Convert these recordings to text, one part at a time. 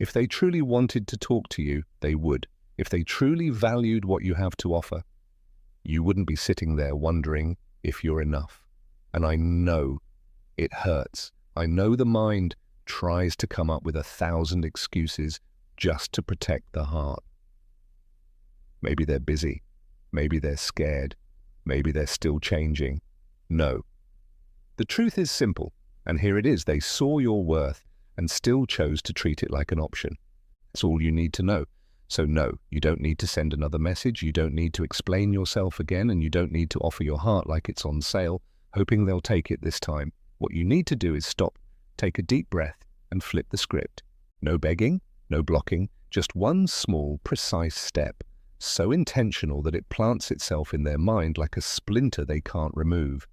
If they truly wanted to talk to you, they would. If they truly valued what you have to offer, you wouldn't be sitting there wondering if you're enough. And I know it hurts. I know the mind tries to come up with 1,000 excuses just to protect the heart. Maybe they're busy. Maybe they're scared. Maybe they're still changing. No. The truth is simple, and here it is. They saw your worth and still chose to treat it like an option. That's all you need to know. So no, you don't need to send another message, you don't need to explain yourself again, and you don't need to offer your heart like it's on sale, hoping they'll take it this time. What you need to do is stop, take a deep breath, and flip the script. No begging, no blocking, just one small, precise step, so intentional that it plants itself in their mind like a splinter they can't remove.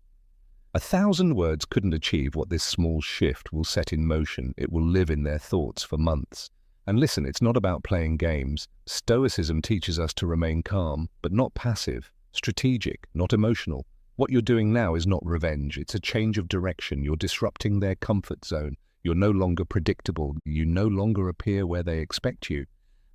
1,000 words couldn't achieve what this small shift will set in motion. It will live in their thoughts for months. And listen, it's not about playing games. Stoicism teaches us to remain calm, but not passive, strategic, not emotional. What you're doing now is not revenge. It's a change of direction. You're disrupting their comfort zone. You're no longer predictable. You no longer appear where they expect you.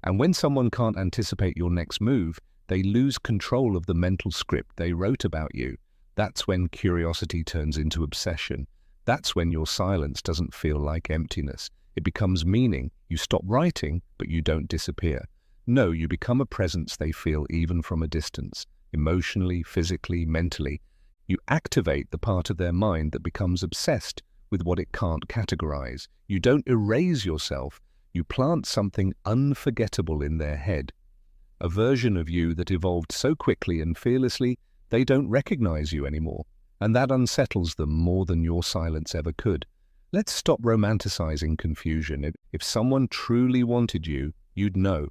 And when someone can't anticipate your next move, they lose control of the mental script they wrote about you. That's when curiosity turns into obsession. That's when your silence doesn't feel like emptiness. It becomes meaning. You stop writing, but you don't disappear. No, you become a presence they feel even from a distance, emotionally, physically, mentally. You activate the part of their mind that becomes obsessed with what it can't categorize. You don't erase yourself. You plant something unforgettable in their head, a version of you that evolved so quickly and fearlessly they don't recognize you anymore, and that unsettles them more than your silence ever could. Let's stop romanticizing confusion. If someone truly wanted you, you'd know.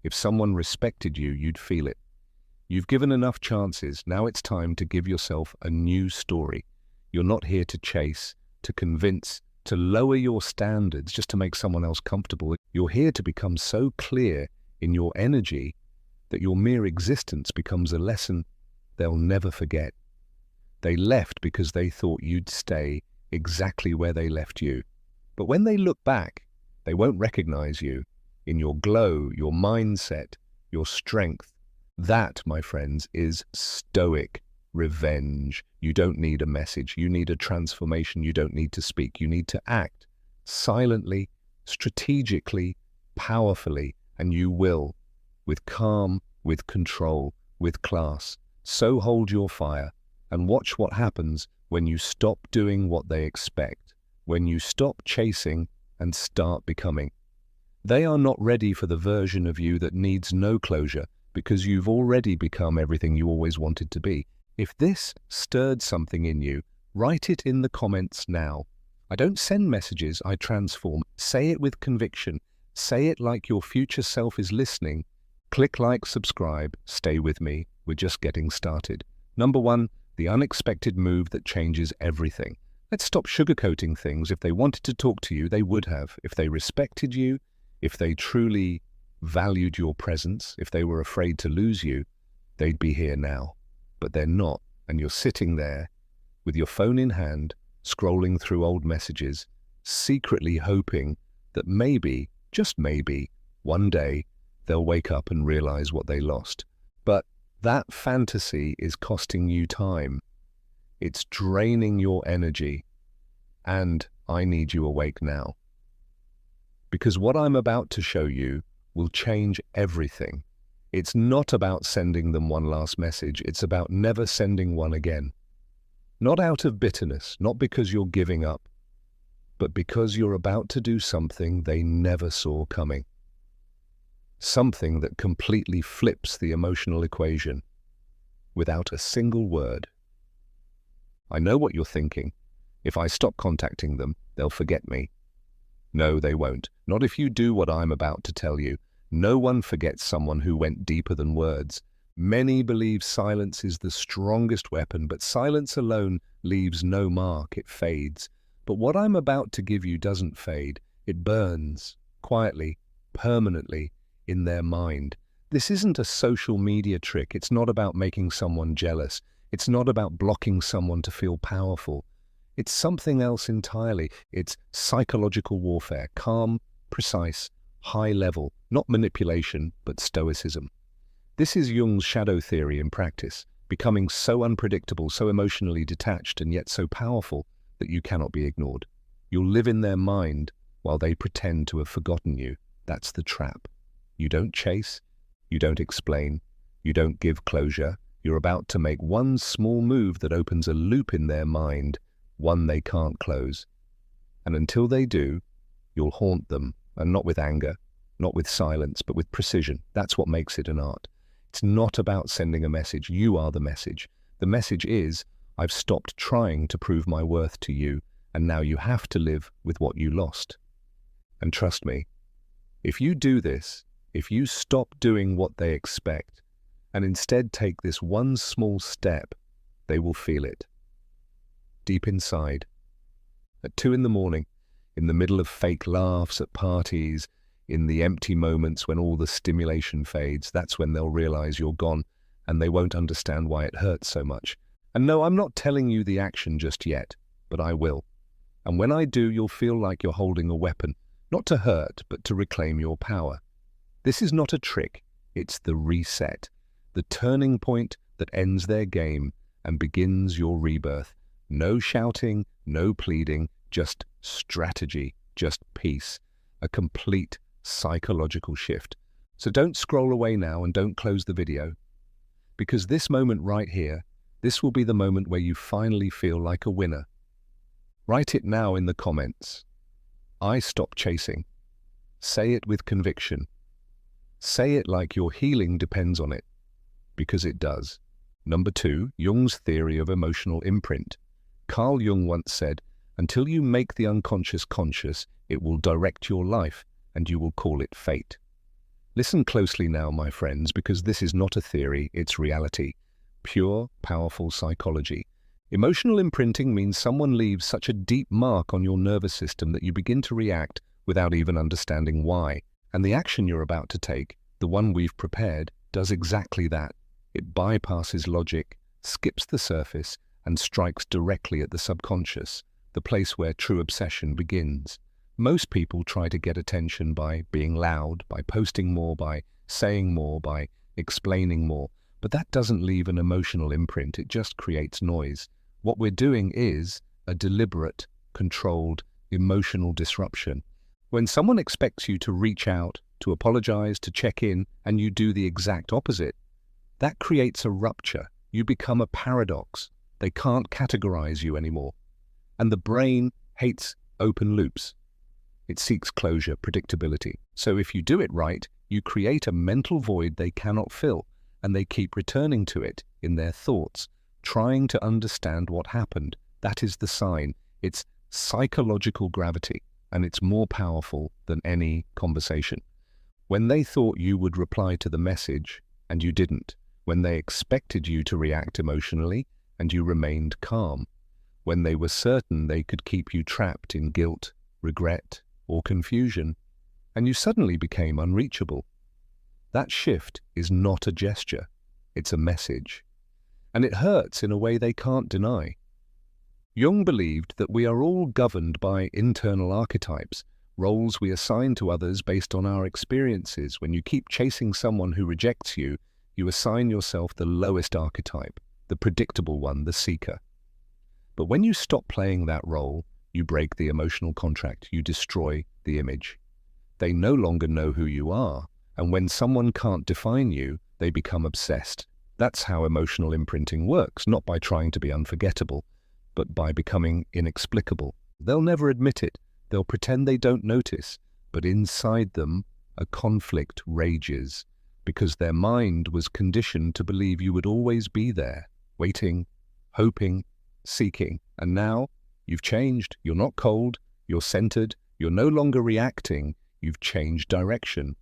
If someone respected you, you'd feel it. You've given enough chances. Now it's time to give yourself a new story. You're not here to chase, to convince, to lower your standards just to make someone else comfortable. You're here to become so clear in your energy that your mere existence becomes a lesson they'll never forget. They left because they thought you'd stay exactly where they left you. But when they look back, they won't recognize you in your glow, your mindset, your strength. That, my friends, is stoic revenge. You don't need a message. You need a transformation. You don't need to speak. You need to act silently, strategically, powerfully, and you will, with calm, with control, with class. So hold your fire and watch what happens when you stop doing what they expect, when you stop chasing and start becoming. They are not ready for the version of you that needs no closure because you've already become everything you always wanted to be. If this stirred something in you, write it in the comments now. I don't send messages, I transform. Say it with conviction. Say it like your future self is listening. Click like, subscribe, stay with me. We're just getting started. Number 1, the unexpected move that changes everything. Let's stop sugarcoating things. If they wanted to talk to you, they would have. If they respected you, if they truly valued your presence, if they were afraid to lose you, they'd be here now. But they're not, and you're sitting there with your phone in hand, scrolling through old messages, secretly hoping that maybe, just maybe, one day they'll wake up and realize what they lost. But that fantasy is costing you time. It's draining your energy, and I need you awake now. Because what I'm about to show you will change everything. It's not about sending them one last message. It's about never sending one again. Not out of bitterness, not because you're giving up, but because you're about to do something they never saw coming. Something that completely flips the emotional equation without a single word. I know what you're thinking. If I stop contacting them, they'll forget me. No, they won't. Not if you do what I'm about to tell you. No one forgets someone who went deeper than words. Many believe silence is the strongest weapon, but silence alone leaves no mark. It fades. But what I'm about to give you doesn't fade. It burns, quietly, permanently, in their mind. This isn't a social media trick. It's not about making someone jealous. It's not about blocking someone to feel powerful. It's something else entirely. It's psychological warfare, calm, precise, high level, not manipulation, but stoicism. This is Jung's shadow theory in practice, becoming so unpredictable, so emotionally detached, and yet so powerful that you cannot be ignored. You'll live in their mind while they pretend to have forgotten you. That's the trap. You don't chase, you don't explain, you don't give closure. You're about to make one small move that opens a loop in their mind, one they can't close. And until they do, you'll haunt them, and not with anger, not with silence, but with precision. That's what makes it an art. It's not about sending a message. You are the message. The message is, I've stopped trying to prove my worth to you, and now you have to live with what you lost. And trust me, if you do this, if you stop doing what they expect, and instead take this one small step, they will feel it. Deep inside. At 2 in the morning, in the middle of fake laughs at parties, in the empty moments when all the stimulation fades, that's when they'll realize you're gone, and they won't understand why it hurts so much. And no, I'm not telling you the action just yet, but I will. And when I do, you'll feel like you're holding a weapon, not to hurt, but to reclaim your power. This is not a trick, it's the reset, the turning point that ends their game and begins your rebirth. No shouting, no pleading, just strategy, just peace, a complete psychological shift. So don't scroll away now and don't close the video, because this moment right here, this will be the moment where you finally feel like a winner. Write it now in the comments. I stop chasing. Say it with conviction. Say it like your healing depends on it, because it does. Number 2, Jung's theory of emotional imprint. Carl Jung once said, until you make the unconscious conscious, it will direct your life, and you will call it fate. Listen closely now, my friends, because this is not a theory, it's reality. Pure, powerful psychology. Emotional imprinting means someone leaves such a deep mark on your nervous system that you begin to react without even understanding why. And the action you're about to take, the one we've prepared, does exactly that. It bypasses logic, skips the surface, and strikes directly at the subconscious, the place where true obsession begins. Most people try to get attention by being loud, by posting more, by saying more, by explaining more. But that doesn't leave an emotional imprint, it just creates noise. What we're doing is a deliberate, controlled, emotional disruption. When someone expects you to reach out, to apologize, to check in, and you do the exact opposite, that creates a rupture. You become a paradox. They can't categorize you anymore. And the brain hates open loops. It seeks closure, predictability. So if you do it right, you create a mental void they cannot fill, and they keep returning to it in their thoughts, trying to understand what happened. That is the sign. It's psychological gravity, and it's more powerful than any conversation. When they thought you would reply to the message, and you didn't. When they expected you to react emotionally, and you remained calm. When they were certain they could keep you trapped in guilt, regret, or confusion, and you suddenly became unreachable. That shift is not a gesture, it's a message. And it hurts in a way they can't deny. Jung believed that we are all governed by internal archetypes, roles we assign to others based on our experiences. When you keep chasing someone who rejects you, you assign yourself the lowest archetype, the predictable one, the seeker. But when you stop playing that role, you break the emotional contract, you destroy the image. They no longer know who you are, and when someone can't define you, they become obsessed. That's how emotional imprinting works, not by trying to be unforgettable, but by becoming inexplicable. They'll never admit it. They'll pretend they don't notice, but inside them, a conflict rages, because their mind was conditioned to believe you would always be there, waiting, hoping, seeking. And now, you've changed. You're not cold, you're centered, you're no longer reacting, you've changed direction.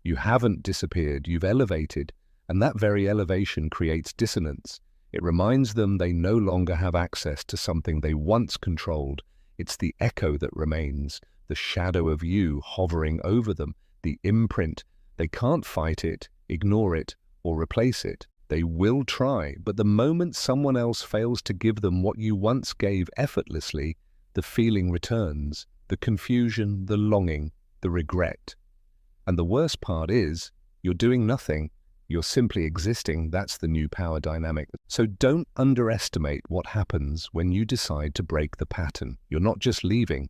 You haven't disappeared, you've elevated, and that very elevation creates dissonance. It reminds them they no longer have access to something they once controlled. It's the echo that remains, the shadow of you hovering over them, the imprint. They can't fight it, ignore it, or replace it. They will try, but the moment someone else fails to give them what you once gave effortlessly, the feeling returns, the confusion, the longing, the regret. And the worst part is, you're doing nothing. You're simply existing. That's the new power dynamic. So don't underestimate what happens when you decide to break the pattern. You're not just leaving.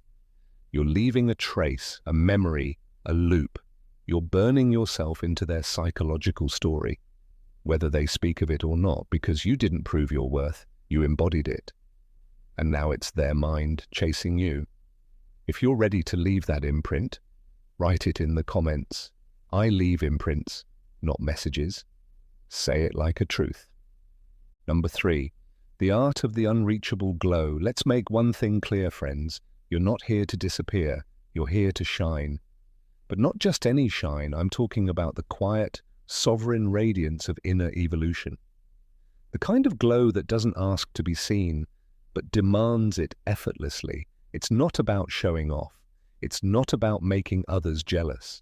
You're leaving a trace, a memory, a loop. You're burning yourself into their psychological story, whether they speak of it or not, because you didn't prove your worth. You embodied it. And now it's their mind chasing you. If you're ready to leave that imprint, write it in the comments. I leave imprints, not messages. Say it like a truth. Number 3, the art of the unreachable glow. Let's make one thing clear, friends. You're not here to disappear. You're here to shine. But not just any shine. I'm talking about the quiet, sovereign radiance of inner evolution. The kind of glow that doesn't ask to be seen, but demands it effortlessly. It's not about showing off. It's not about making others jealous.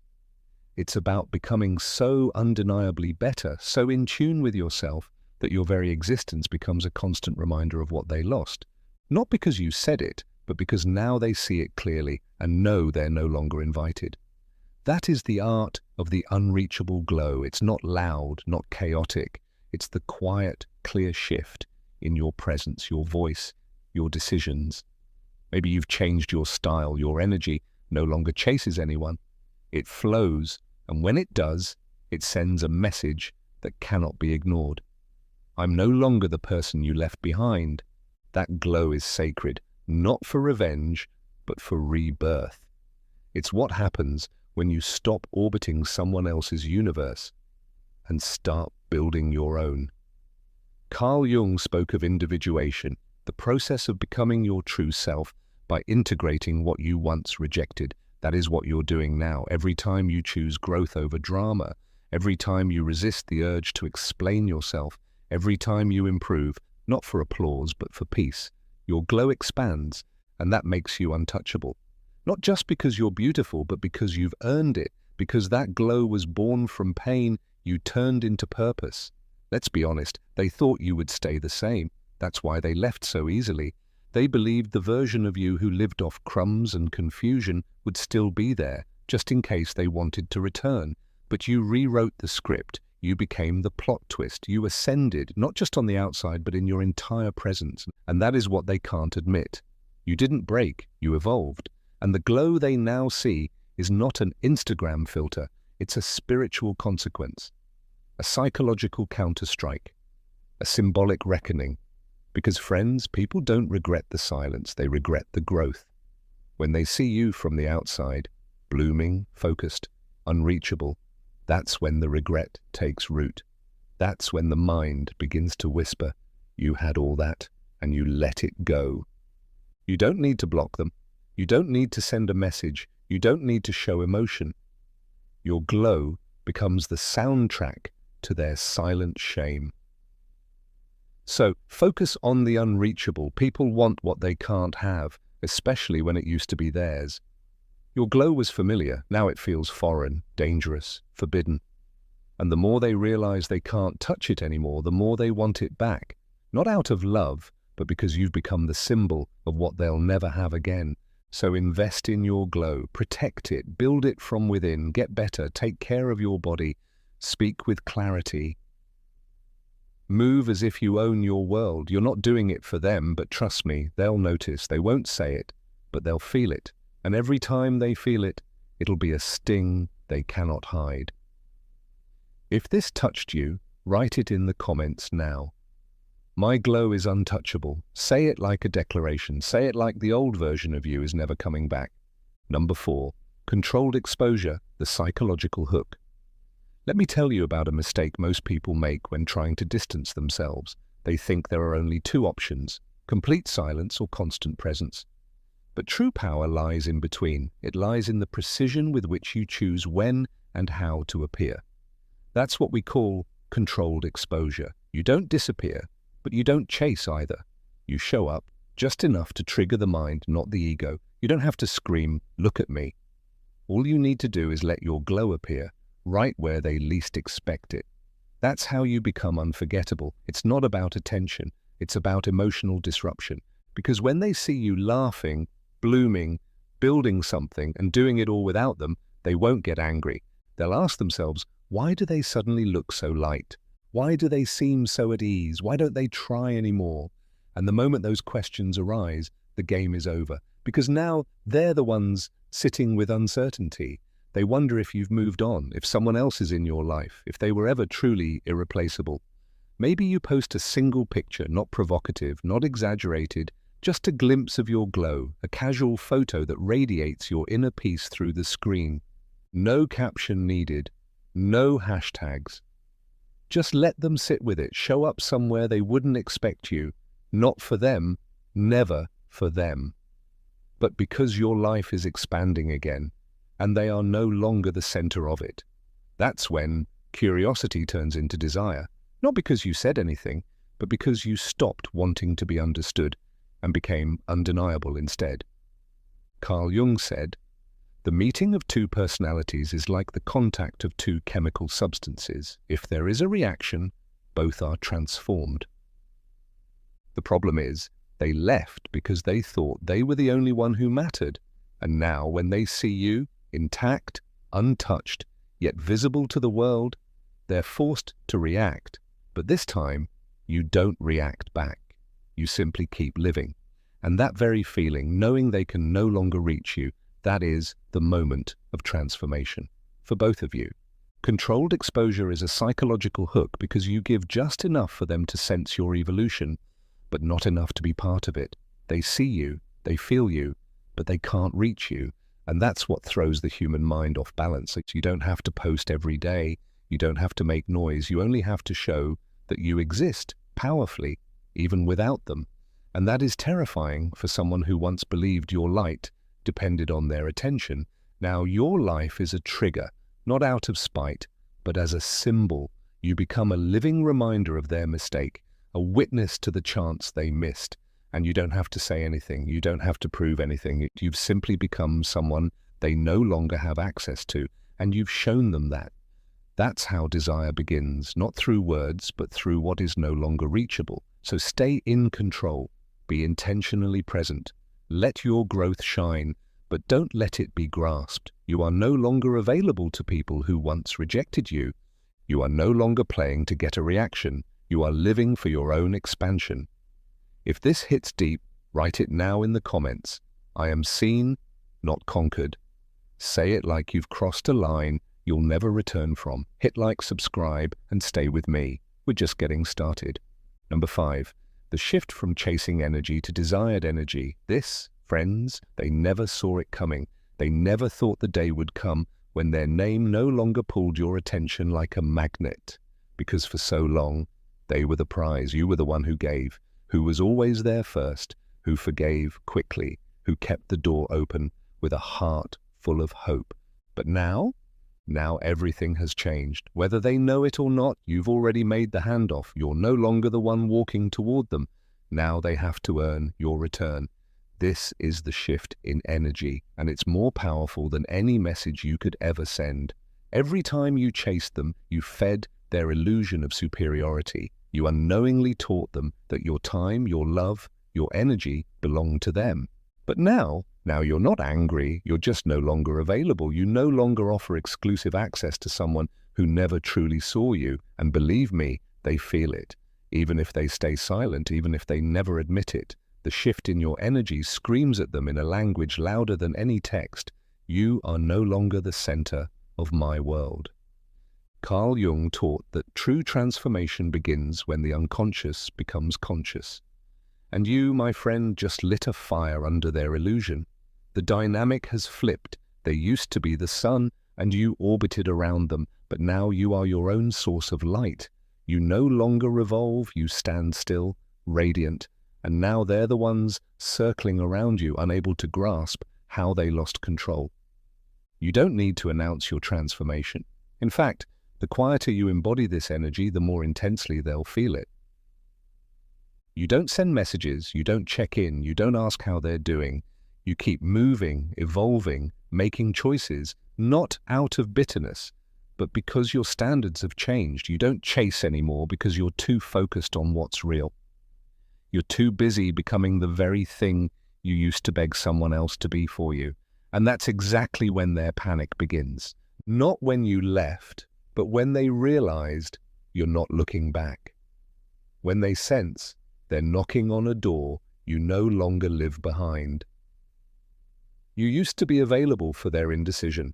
It's about becoming so undeniably better, so in tune with yourself, that your very existence becomes a constant reminder of what they lost. Not because you said it, but because now they see it clearly and know they're no longer invited. That is the art of the unreachable glow. It's not loud, not chaotic. It's the quiet, clear shift in your presence, your voice, your decisions. Maybe you've changed your style. Your energy no longer chases anyone. It flows, and when it does, it sends a message that cannot be ignored. I'm no longer the person you left behind. That glow is sacred, not for revenge, but for rebirth. It's what happens when you stop orbiting someone else's universe and start building your own. Carl Jung spoke of individuation, the process of becoming your true self by integrating what you once rejected. That is what you're doing now. Every time you choose growth over drama, every time you resist the urge to explain yourself, every time you improve, not for applause but for peace, your glow expands, and that makes you untouchable. Not just because you're beautiful, but because you've earned it, because that glow was born from pain you turned into purpose. Let's be honest, they thought you would stay the same. That's why they left so easily. They believed the version of you who lived off crumbs and confusion would still be there, just in case they wanted to return. But you rewrote the script. You became the plot twist. You ascended, not just on the outside, but in your entire presence. And that is what they can't admit. You didn't break, you evolved. And the glow they now see is not an Instagram filter. It's a spiritual consequence, a psychological counterstrike, a symbolic reckoning. Because, friends, people don't regret the silence, they regret the growth. When they see you from the outside, blooming, focused, unreachable, that's when the regret takes root. That's when the mind begins to whisper, you had all that, and you let it go. You don't need to block them. You don't need to send a message. You don't need to show emotion. Your glow becomes the soundtrack to their silent shame. So, focus on the unreachable. People want what they can't have, especially when it used to be theirs. Your glow was familiar. Now it feels foreign, dangerous, forbidden. And the more they realize they can't touch it anymore, the more they want it back. Not out of love, but because you've become the symbol of what they'll never have again. So invest in your glow, protect it, build it from within, get better, take care of your body, speak with clarity. Move as if you own your world. You're not doing it for them, but trust me, they'll notice. They won't say it, but they'll feel it. And every time they feel it, it'll be a sting they cannot hide. If this touched you, write it in the comments now. My glow is untouchable. Say it like a declaration. Say it like the old version of you is never coming back. Number 4, controlled exposure, the psychological hook. Let me tell you about a mistake most people make when trying to distance themselves. They think there are only 2 options, complete silence or constant presence. But true power lies in between. It lies in the precision with which you choose when and how to appear. That's what we call controlled exposure. You don't disappear, but you don't chase either. You show up just enough to trigger the mind, not the ego. You don't have to scream, "Look at me." All you need to do is let your glow appear, right where they least expect it. That's how you become unforgettable. It's not about attention, it's about emotional disruption. Because when they see you laughing, blooming, building something, and doing it all without them, they won't get angry. They'll ask themselves, why do they suddenly look so light? Why do they seem so at ease? Why don't they try anymore? And the moment those questions arise, the game is over. Because now they're the ones sitting with uncertainty. They wonder if you've moved on, if someone else is in your life, if they were ever truly irreplaceable. Maybe you post a single picture, not provocative, not exaggerated, just a glimpse of your glow, a casual photo that radiates your inner peace through the screen. No caption needed, no hashtags. Just let them sit with it, show up somewhere they wouldn't expect you. Not for them, never for them. But because your life is expanding again, and they are no longer the center of it. That's when curiosity turns into desire, not because you said anything, but because you stopped wanting to be understood and became undeniable instead. Carl Jung said, "The meeting of two personalities is like the contact of two chemical substances. If there is a reaction, both are transformed." The problem is, they left because they thought they were the only one who mattered, and now when they see you, intact, untouched, yet visible to the world, they're forced to react. But this time, you don't react back. You simply keep living. And that very feeling, knowing they can no longer reach you, that is the moment of transformation for both of you. Controlled exposure is a psychological hook because you give just enough for them to sense your evolution, but not enough to be part of it. They see you, they feel you, but they can't reach you. And that's what throws the human mind off balance. You don't have to post every day. You don't have to make noise. You only have to show that you exist powerfully, even without them. And that is terrifying for someone who once believed your light depended on their attention. Now your life is a trigger, not out of spite, but as a symbol. You become a living reminder of their mistake, a witness to the chance they missed. And you don't have to say anything. You don't have to prove anything. You've simply become someone they no longer have access to, and you've shown them that. That's how desire begins, not through words, but through what is no longer reachable. So stay in control. Be intentionally present. Let your growth shine, but don't let it be grasped. You are no longer available to people who once rejected you. You are no longer playing to get a reaction. You are living for your own expansion. If this hits deep, write it now in the comments. I am seen, not conquered. Say it like you've crossed a line you'll never return from. Hit like, subscribe, and stay with me. We're just getting started. Number 5, the shift from chasing energy to desired energy. This, friends, they never saw it coming. They never thought the day would come when their name no longer pulled your attention like a magnet. Because for so long, they were the prize. You were the one who gave, who was always there first, who forgave quickly, who kept the door open with a heart full of hope. But now everything has changed. Whether they know it or not, you've already made the handoff. You're no longer the one walking toward them. Now they have to earn your return. This is the shift in energy, and it's more powerful than any message you could ever send. Every time you chased them, you fed their illusion of superiority. You unknowingly taught them that your time, your love, your energy belonged to them. But now you're not angry, you're just no longer available. You no longer offer exclusive access to someone who never truly saw you. And believe me, they feel it. Even if they stay silent, even if they never admit it, the shift in your energy screams at them in a language louder than any text. You are no longer the center of my world. Carl Jung taught that true transformation begins when the unconscious becomes conscious. And you, my friend, just lit a fire under their illusion. The dynamic has flipped. They used to be the sun, and you orbited around them, but now you are your own source of light. You no longer revolve, you stand still, radiant, and now they're the ones circling around you, unable to grasp how they lost control. You don't need to announce your transformation. In fact, the quieter you embody this energy, the more intensely they'll feel it. You don't send messages, you don't check in, you don't ask how they're doing. You keep moving, evolving, making choices, not out of bitterness, but because your standards have changed. You don't chase anymore because you're too focused on what's real. You're too busy becoming the very thing you used to beg someone else to be for you. And that's exactly when their panic begins. Not when you left, but when they realized you're not looking back. When they sense they're knocking on a door you no longer live behind. You used to be available for their indecision,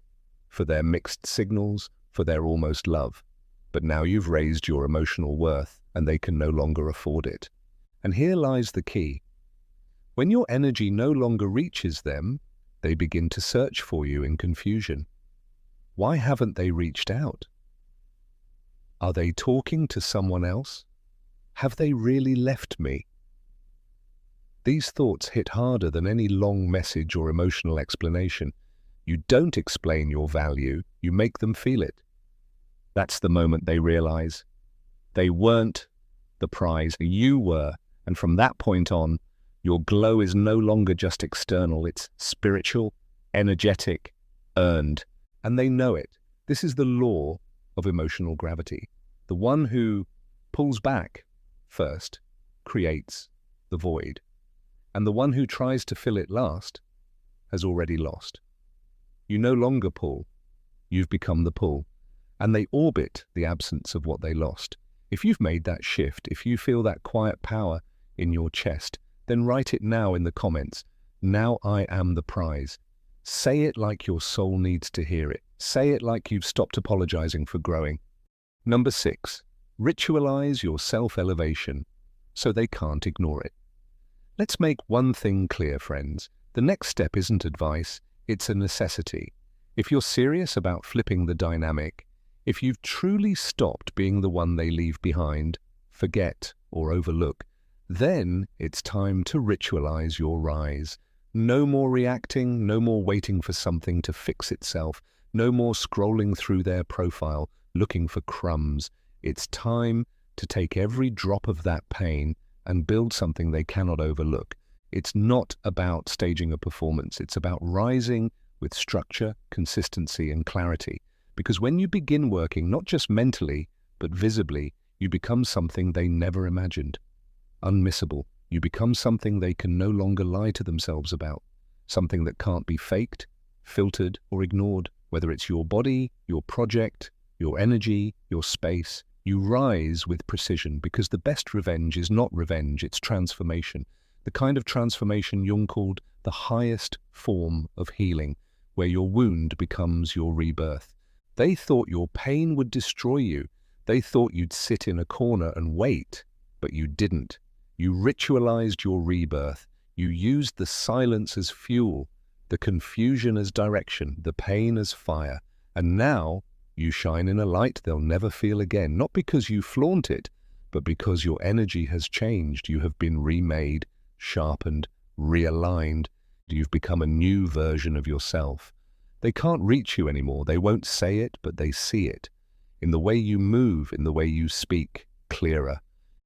for their mixed signals, for their almost love. But now you've raised your emotional worth and they can no longer afford it. And here lies the key. When your energy no longer reaches them, they begin to search for you in confusion. Why haven't they reached out? Are they talking to someone else? Have they really left me? These thoughts hit harder than any long message or emotional explanation. You don't explain your value, you make them feel it. That's the moment they realize they weren't the prize, you were. And from that point on, your glow is no longer just external, it's spiritual, energetic, earned. And they know it. This is the law of emotional gravity. The one who pulls back first creates the void. And the one who tries to fill it last has already lost. You no longer pull, you've become the pull. And they orbit the absence of what they lost. If you've made that shift, if you feel that quiet power in your chest, then write it now in the comments. Now I am the prize. Say it like your soul needs to hear it. Say it like you've stopped apologizing for growing. Number 6, ritualize your self-elevation so they can't ignore it. Let's make one thing clear, friends. The next step isn't advice, it's a necessity. If you're serious about flipping the dynamic, if you've truly stopped being the one they leave behind, forget, or overlook, then it's time to ritualize your rise. No more reacting, no more waiting for something to fix itself, no more scrolling through their profile looking for crumbs. It's time to take every drop of that pain and build something they cannot overlook. It's not about staging a performance, it's about rising with structure, consistency, and clarity. Because when you begin working, not just mentally, but visibly, you become something they never imagined. Unmissable. You become something they can no longer lie to themselves about. Something that can't be faked, filtered, or ignored. Whether it's your body, your project, your energy, your space, you rise with precision because the best revenge is not revenge, it's transformation. The kind of transformation Jung called the highest form of healing, where your wound becomes your rebirth. They thought your pain would destroy you. They thought you'd sit in a corner and wait, but you didn't. You ritualized your rebirth. You used the silence as fuel, the confusion as direction, the pain as fire. And now you shine in a light they'll never feel again, not because you flaunt it, but because your energy has changed. You have been remade, sharpened, realigned. You've become a new version of yourself. They can't reach you anymore. They won't say it, but they see it. In the way you move, in the way you speak, clearer.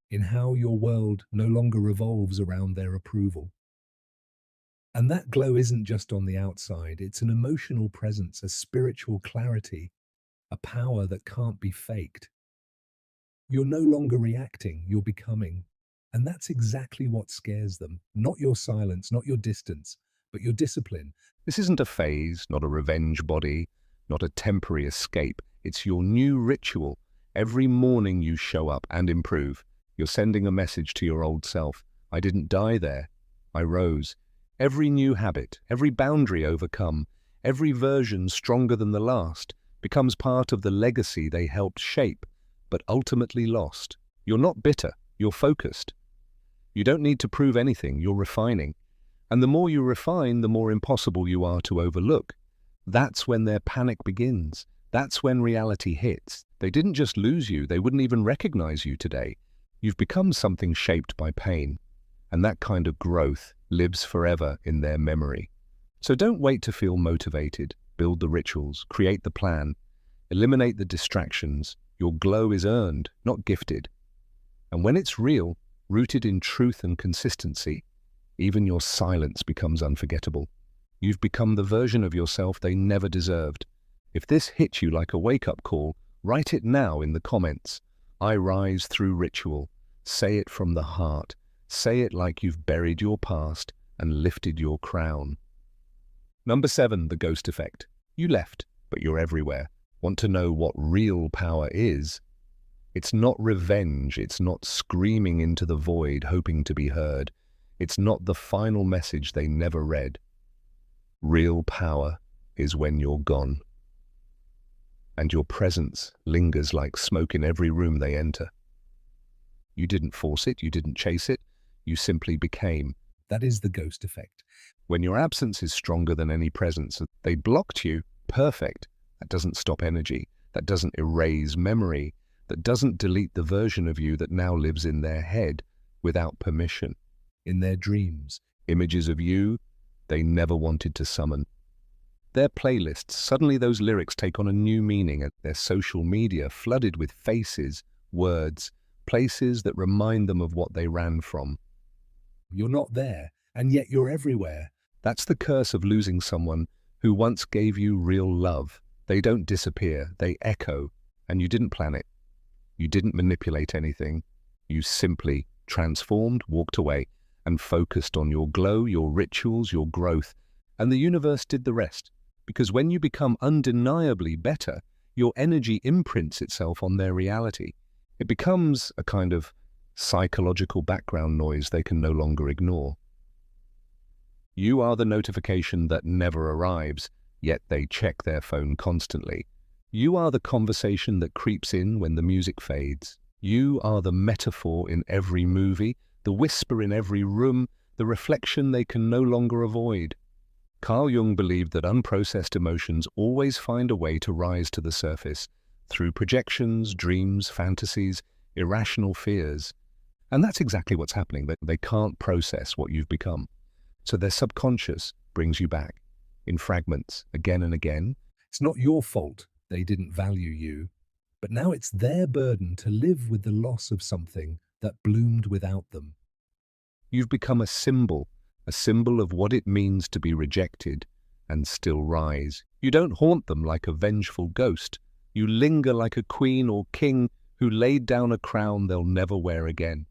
In how your world no longer revolves around their approval. And that glow isn't just on the outside, it's an emotional presence, a spiritual clarity, a power that can't be faked. You're no longer reacting, you're becoming. And that's exactly what scares them. Not your silence, not your distance, but your discipline. This isn't a phase, not a revenge body, not a temporary escape. It's your new ritual. Every morning you show up and improve. You're sending a message to your old self. I didn't die there. I rose. Every new habit, every boundary overcome, every version stronger than the last becomes part of the legacy they helped shape, but ultimately lost. You're not bitter, you're focused. You don't need to prove anything, you're refining. And the more you refine, the more impossible you are to overlook. That's when their panic begins. That's when reality hits. They didn't just lose you, they wouldn't even recognize you today. You've become something shaped by pain, and that kind of growth lives forever in their memory. So don't wait to feel motivated. Build the rituals, create the plan, eliminate the distractions. Your glow is earned, not gifted. And when it's real, rooted in truth and consistency, even your silence becomes unforgettable. You've become the version of yourself they never deserved. If this hit you like a wake-up call, write it now in the comments. I rise through ritual. Say it from the heart. Say it like you've buried your past and lifted your crown. Number 7, the ghost effect. You left, but you're everywhere. Want to know what real power is? It's not revenge, it's not screaming into the void hoping to be heard. It's not the final message they never read. Real power is when you're gone, and your presence lingers like smoke in every room they enter. You didn't force it, you didn't chase it, you simply became. That is the ghost effect. When your absence is stronger than any presence, they blocked you, perfect. That doesn't stop energy, that doesn't erase memory, that doesn't delete the version of you that now lives in their head without permission. In their dreams, images of you they never wanted to summon. Their playlists, suddenly those lyrics take on a new meaning, and their social media flooded with faces, words, places that remind them of what they ran from. You're not there, and yet you're everywhere. That's the curse of losing someone who once gave you real love. They don't disappear, they echo, and you didn't plan it. You didn't manipulate anything. You simply transformed, walked away, and focused on your glow, your rituals, your growth, and the universe did the rest. Because when you become undeniably better, your energy imprints itself on their reality. It becomes a kind of psychological background noise they can no longer ignore. You are the notification that never arrives, yet they check their phone constantly. You are the conversation that creeps in when the music fades. You are the metaphor in every movie, the whisper in every room, the reflection they can no longer avoid. Carl Jung believed that unprocessed emotions always find a way to rise to the surface, through projections, dreams, fantasies, irrational fears. And that's exactly what's happening. They can't process what you've become. So their subconscious brings you back, in fragments, again and again. It's not your fault they didn't value you, but now it's their burden to live with the loss of something that bloomed without them. You've become a symbol of what it means to be rejected and still rise. You don't haunt them like a vengeful ghost. You linger like a queen or king who laid down a crown they'll never wear again.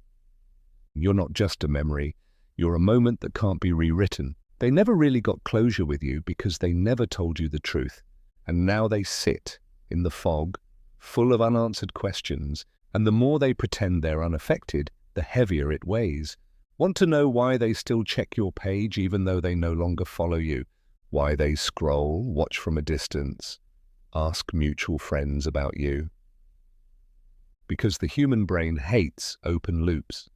You're not just a memory, you're a moment that can't be rewritten. They never really got closure with you because they never told you the truth. And now they sit in the fog, full of unanswered questions, and the more they pretend they're unaffected, the heavier it weighs. Want to know why they still check your page even though they no longer follow you? Why they scroll, watch from a distance, ask mutual friends about you? Because the human brain hates open loops.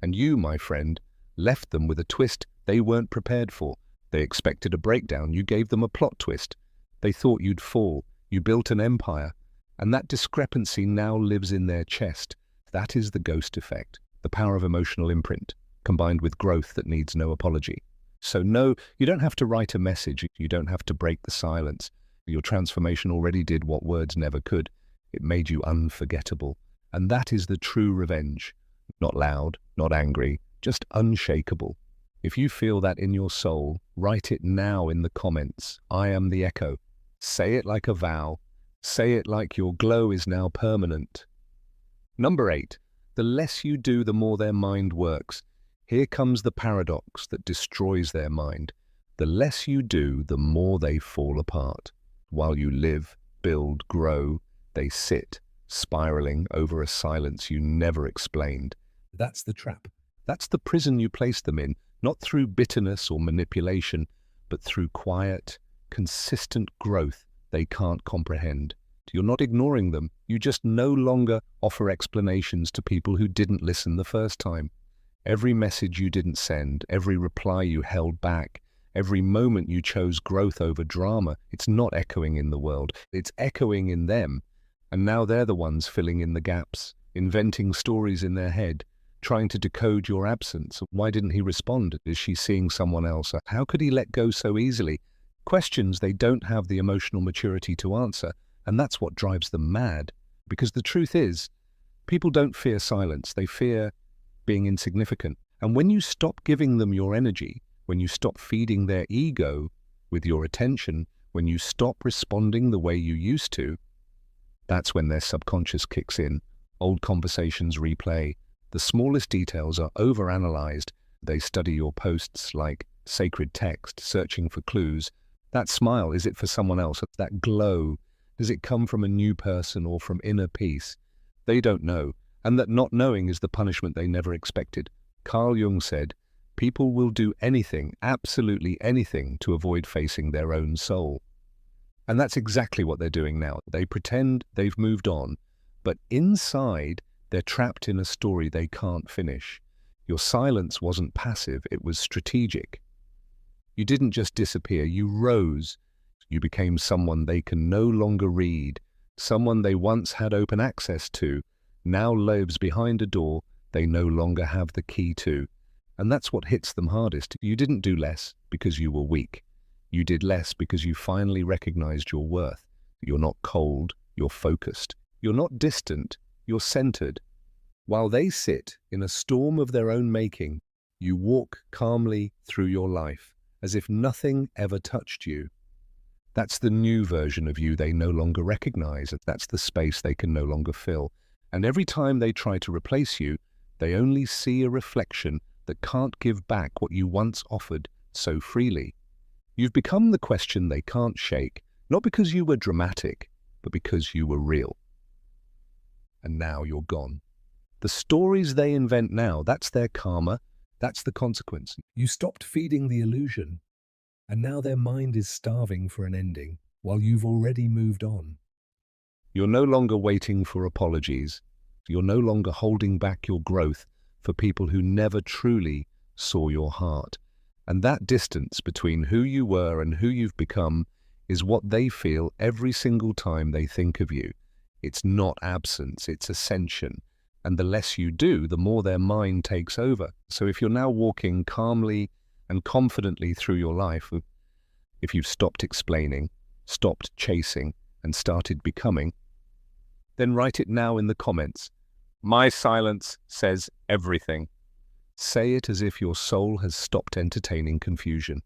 And you, my friend, left them with a twist they weren't prepared for. They expected a breakdown, you gave them a plot twist. They thought you'd fall, you built an empire, and that discrepancy now lives in their chest. That is the ghost effect, the power of emotional imprint, combined with growth that needs no apology. So no, you don't have to write a message, you don't have to break the silence. Your transformation already did what words never could. It made you unforgettable. And that is the true revenge. Not loud, not angry, just unshakable. If you feel that in your soul, write it now in the comments. I am the echo. Say it like a vow. Say it like your glow is now permanent. Number 8. The less you do, the more their mind works. Here comes the paradox that destroys their mind. The less you do, the more they fall apart. While you live, build, grow, they sit, spiraling over a silence you never explained. That's the trap. That's the prison you place them in, not through bitterness or manipulation, but through quiet, consistent growth they can't comprehend. You're not ignoring them, you just no longer offer explanations to people who didn't listen the first time. Every message you didn't send, every reply you held back, every moment you chose growth over drama, it's not echoing in the world, it's echoing in them. And now they're the ones filling in the gaps, inventing stories in their head, trying to decode your absence. Why didn't he respond? Is she seeing someone else? How could he let go so easily? Questions they don't have the emotional maturity to answer, and that's what drives them mad. Because the truth is, people don't fear silence, they fear being insignificant. And when you stop giving them your energy, when you stop feeding their ego with your attention, when you stop responding the way you used to, that's when their subconscious kicks in. Old conversations replay. The smallest details are overanalyzed. They study your posts like sacred text, searching for clues. That smile, is it for someone else? That glow, Does it come from a new person or from inner peace? They don't know, and that not knowing is the punishment they never expected. Carl Jung said, people will do anything, absolutely anything, to avoid facing their own soul. And that's exactly what they're doing now. They pretend they've moved on, but inside, they're trapped in a story they can't finish. Your silence wasn't passive, it was strategic. You didn't just disappear, you rose. You became someone they can no longer read, someone they once had open access to, now lives behind a door they no longer have the key to. And that's what hits them hardest. You didn't do less because you were weak. You did less because you finally recognized your worth. You're not cold, you're focused. You're not distant, you're centered. While they sit in a storm of their own making, you walk calmly through your life, as if nothing ever touched you. That's the new version of you they no longer recognize, and that's the space they can no longer fill. And every time they try to replace you, they only see a reflection that can't give back what you once offered so freely. You've become the question they can't shake, not because you were dramatic, but because you were real. And now you're gone. The stories they invent now, that's their karma, that's the consequence. You stopped feeding the illusion, and now their mind is starving for an ending, while you've already moved on. You're no longer waiting for apologies. You're no longer holding back your growth for people who never truly saw your heart. And that distance between who you were and who you've become is what they feel every single time they think of you. It's not absence, it's ascension. And the less you do, the more their mind takes over. So if you're now walking calmly and confidently through your life, if you've stopped explaining, stopped chasing, and started becoming, then write it now in the comments. My silence says everything. Say it as if your soul has stopped entertaining confusion.